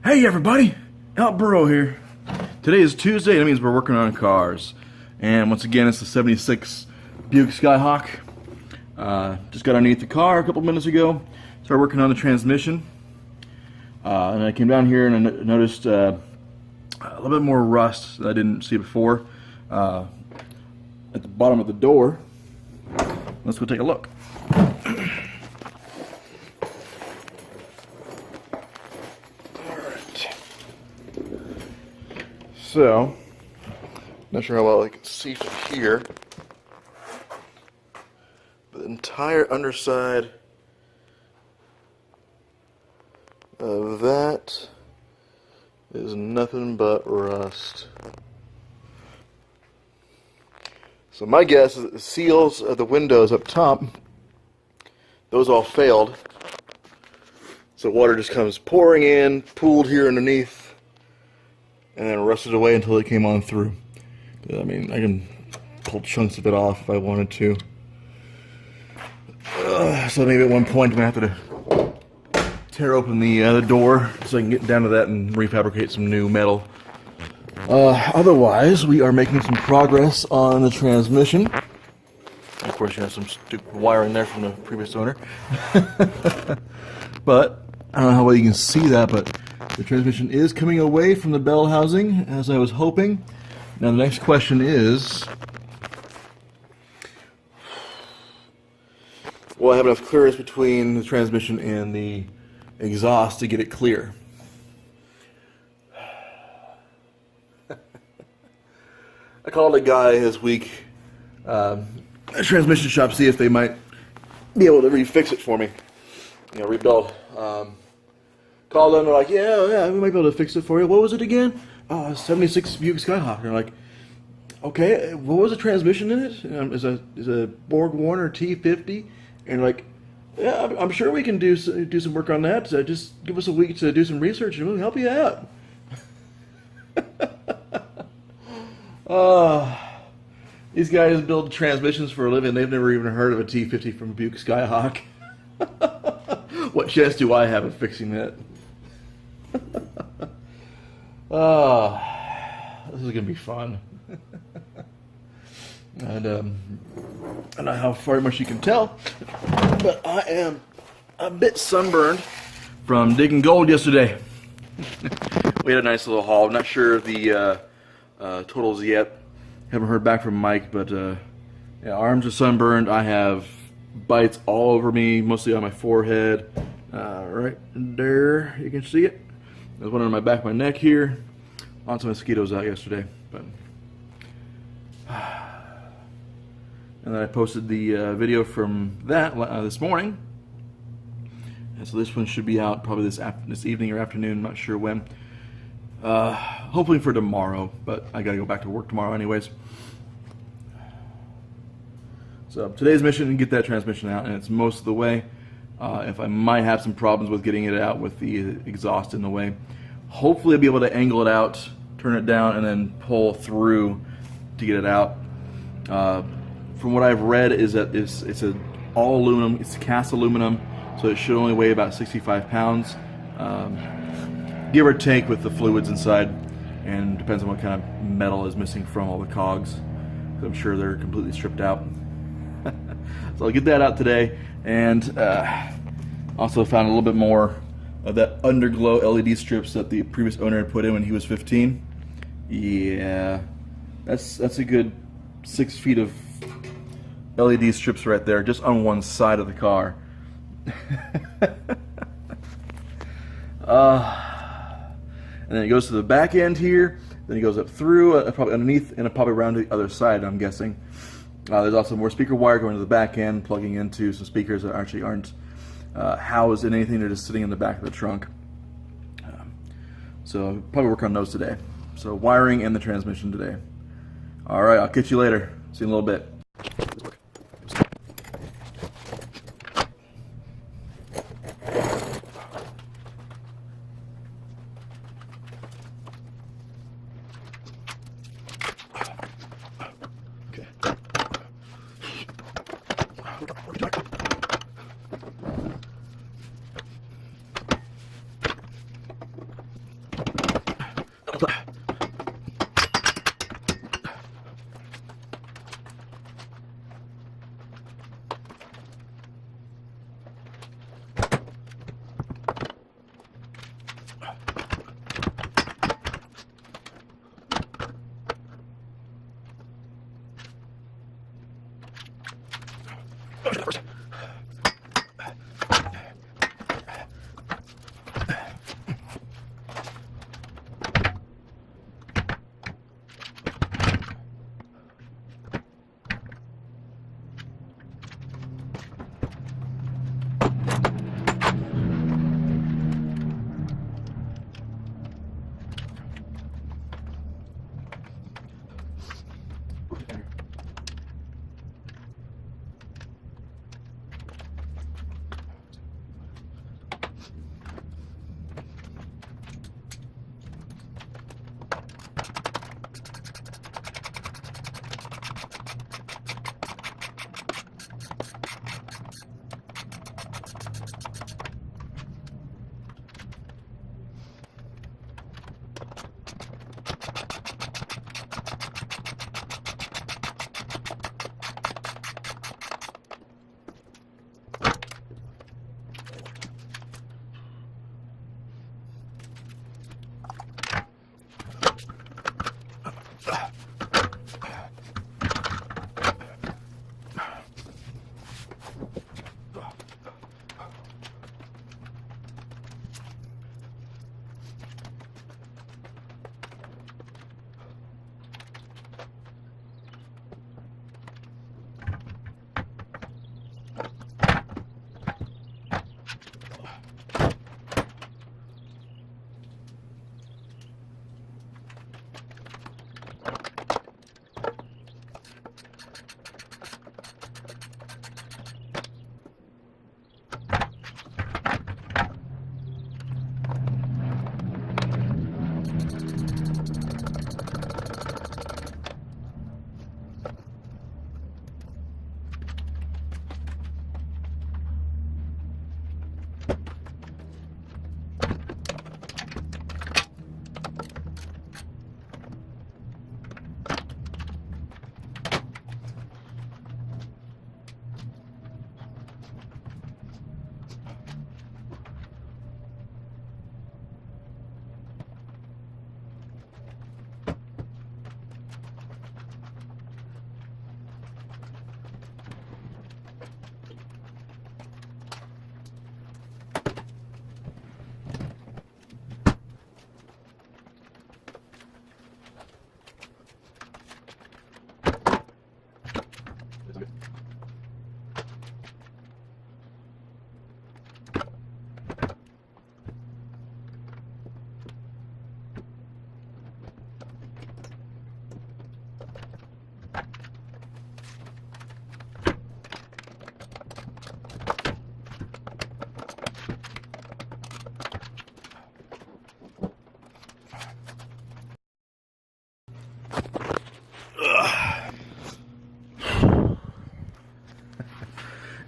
Hey everybody, Burrow here. Today is Tuesday, that means we're working on cars. And once again, it's the 76 Buick Skyhawk. Just got underneath the car a couple minutes ago, started working on the transmission. And I came down here and I noticed a little bit more rust that I didn't see before at the bottom of the door. Let's go take a look. So, not sure how well I can see from here, but the entire underside of that is nothing but rust. So my guess is that the seals of the windows up top, those all failed. So water just comes pouring in, pooled here underneath, and then rusted away until it came on through. I mean, I can pull chunks of it off if I wanted to. So maybe at one point I'm going to have to tear open the door so I can get down to that and refabricate some new metal. Otherwise, we are making some progress on the transmission. Of course, you have some stupid wiring there from the previous owner. But, I don't know how well you can see that, but the transmission is coming away from the bell housing, as I was hoping. Now the next question is, will I have enough clearance between the transmission and the exhaust to get it clear? I called a guy this week, a transmission shop, see if they might be able to refix it for me, rebuild. Called them, they're like, yeah, we might be able to fix it for you. What was it again? 76 Buick Skyhawk. They're like, okay, what was the transmission in it? Is a Borg-Warner T50? And like, yeah, I'm sure we can do some work on that. Just give us a week to do some research and we'll help you out. These guys build transmissions for a living. They've never even heard of a T50 from Buick Skyhawk. What chance do I have of fixing that? This is gonna be fun. And I don't know how far much you can tell, but I am a bit sunburned from digging gold yesterday. We had a nice little haul. I'm not sure of the totals yet. Haven't heard back from Mike, but yeah, arms are sunburned. I have bites all over me, mostly on my forehead. Right there, you can see it. There's one on my back of my neck here. Lots of mosquitoes out yesterday, but and then I posted the video from that this morning, and so this one should be out probably this evening or afternoon. Not sure when. Hopefully for tomorrow, but I gotta go back to work tomorrow anyways. So today's mission is to get that transmission out, and it's most of the way. If I might have some problems with getting it out with the exhaust in the way, hopefully I'll be able to angle it out, turn it down, and then pull through to get it out. From what I've read is that it's all aluminum, it's cast aluminum, so it should only weigh about 65 pounds, give or take with the fluids inside, and depends on what kind of metal is missing from all the cogs. I'm sure they're completely stripped out. So I'll get that out today, and also found a little bit more of that underglow LED strips that the previous owner had put in when he was 15. Yeah, that's a good 6 feet of LED strips right there, just on one side of the car. And then it goes to the back end here, then it goes up through, probably underneath, and probably around to the other side, I'm guessing. There's also more speaker wire going to the back end, plugging into some speakers that actually aren't housed in anything, they're just sitting in the back of the trunk. So I'll probably work on those today. So wiring and the transmission today. Alright, I'll catch you later. See you in a little bit.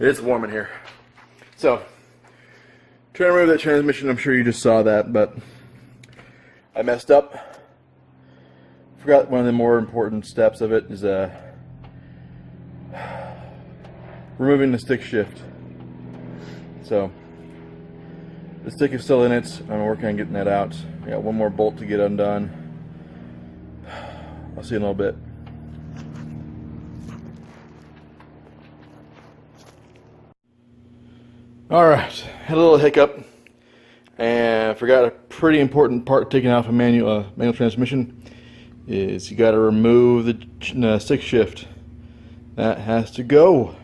It's warm in here. So, trying to remove that transmission. I'm sure you just saw that, but I messed up. Forgot one of the more important steps of it is removing the stick shift. So, the stick is still in it. I'm working on getting that out. I got one more bolt to get undone. I'll see you in a little bit. Alright, had a little hiccup and forgot a pretty important part taking off a manual transmission is you got to remove the stick shift. That has to go.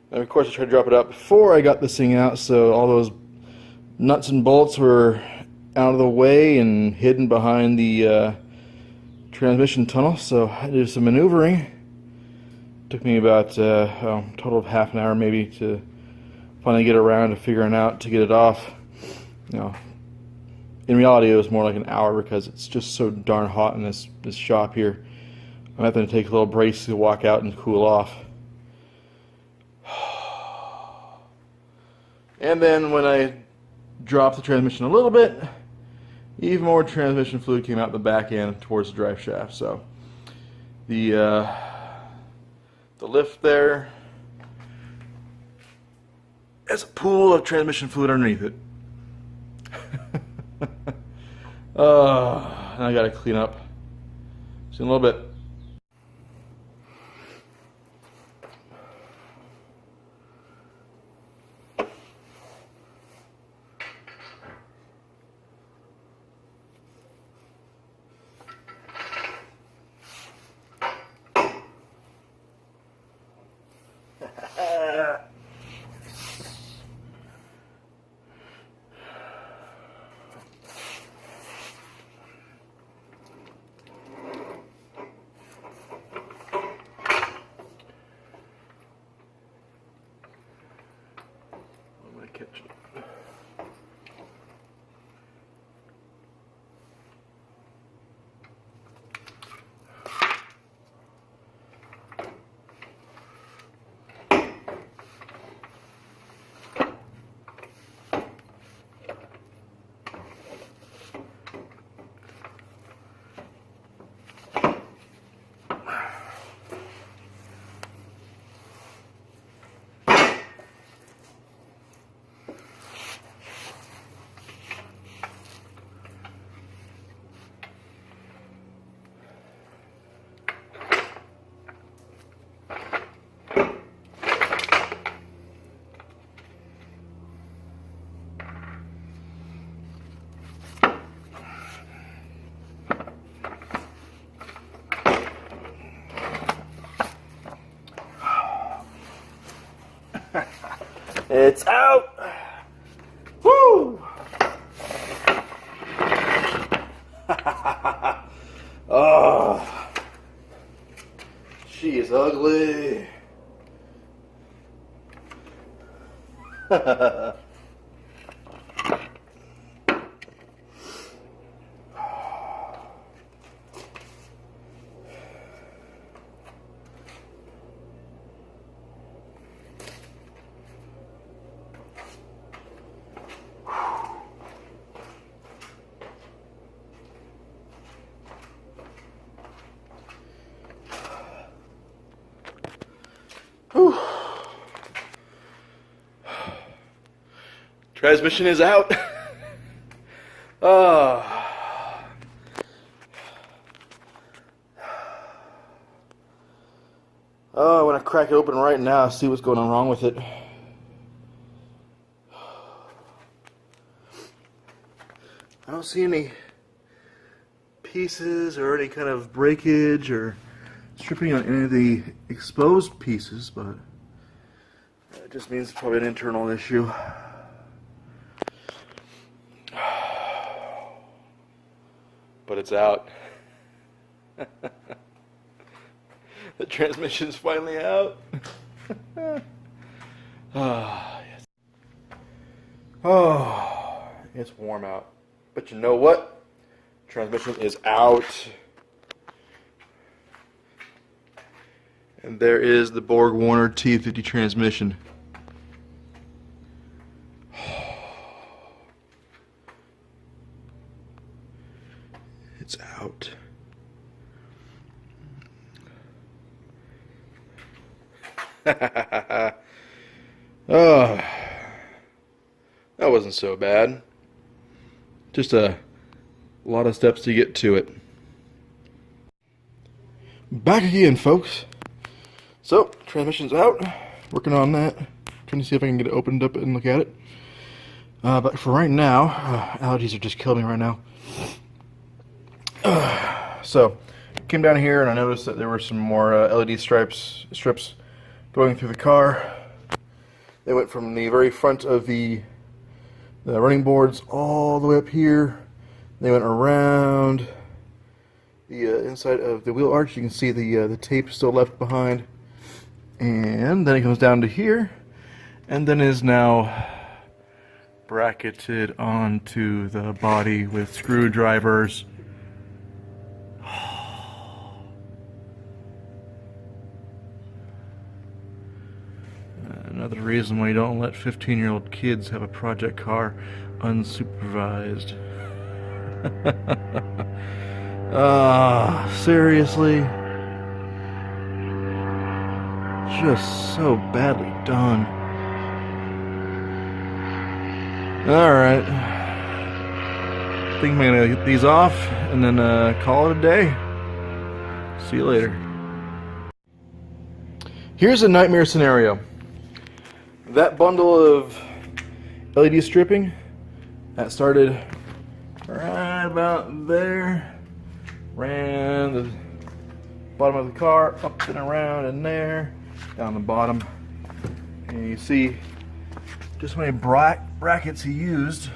And of course I tried to drop it out before I got this thing out, so all those nuts and bolts were out of the way and hidden behind the transmission tunnel, so I had to do some maneuvering. Took me about a total of half an hour maybe to finally get around to figuring out to get it off. You know, in reality it was more like an hour because it's just so darn hot in this shop here. I'm having to take a little brace to walk out and cool off. And then when I dropped the transmission a little bit, even more transmission fluid came out the back end towards the drive shaft. So the lift there has a pool of transmission fluid underneath it. And I gotta clean up. See you in a little bit. I'm gonna catch it. It's out! Woo! Oh, she is ugly. Whew. Transmission is out. Oh, I want to crack it open right now, see what's going on wrong with it. I don't see any pieces or any kind of breakage or stripping on any of the exposed pieces, but that just means it's probably an internal issue. But it's out. The transmission's finally out. Yes. Oh, it's warm out. But you know what? Transmission is out. And there is the Borg-Warner T50 transmission. It's out. Oh, that wasn't so bad. Just a lot of steps to get to it. Back again, folks. So, transmission's out. Working on that. Trying to see if I can get it opened up and look at it. But for right now, allergies are just killing me right now. So, came down here and I noticed that there were some more LED strips going through the car. They went from the very front of the running boards all the way up here. They went around the inside of the wheel arch. You can see the tape still left behind. And then it comes down to here. And then is now bracketed onto the body with screwdrivers. Another reason why you don't let 15-year-old kids have a project car unsupervised. Seriously? Just so badly done. Alright. I think I'm gonna get these off and then call it a day. See you later. Here's a nightmare scenario. That bundle of LED stripping that started right about there, ran the bottom of the car up and around in there, down the bottom, And you see just how many brackets he used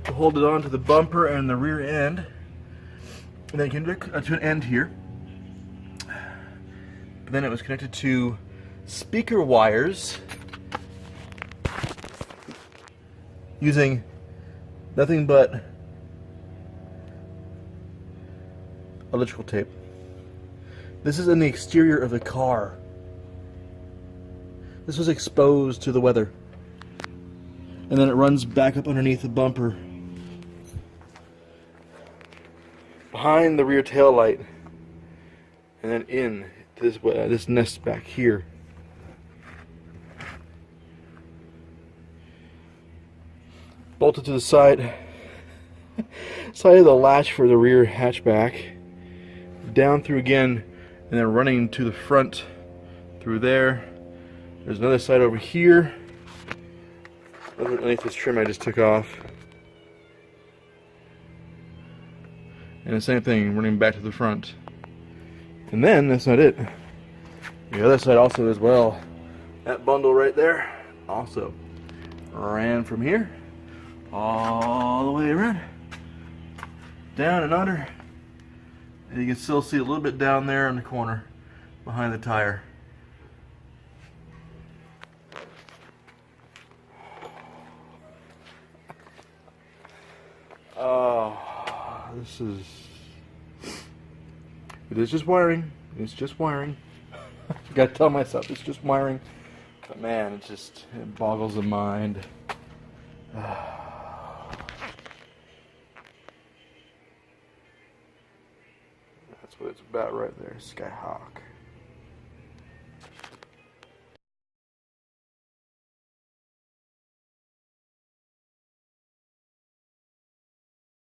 to hold it onto the bumper and the rear end. And then connected to an end here. But then it was connected to speaker wires using nothing but electrical tape. This is in the exterior of the car. This was exposed to the weather. And then it runs back up underneath the bumper, behind the rear tail light, and then in this nest back here. Bolted to the side of the latch for the rear hatchback, down through again, and then running to the front through there. There's another side over here underneath this trim I just took off, and the same thing running back to the front. And then that's not it. The other side also as well. That bundle right there also ran from here all the way around, down and under, and you can still see a little bit down there in the corner behind the tire. Oh, it is just wiring. It's just wiring. I gotta tell myself it's just wiring, but man, it boggles the mind. That's what it's about right there, Skyhawk.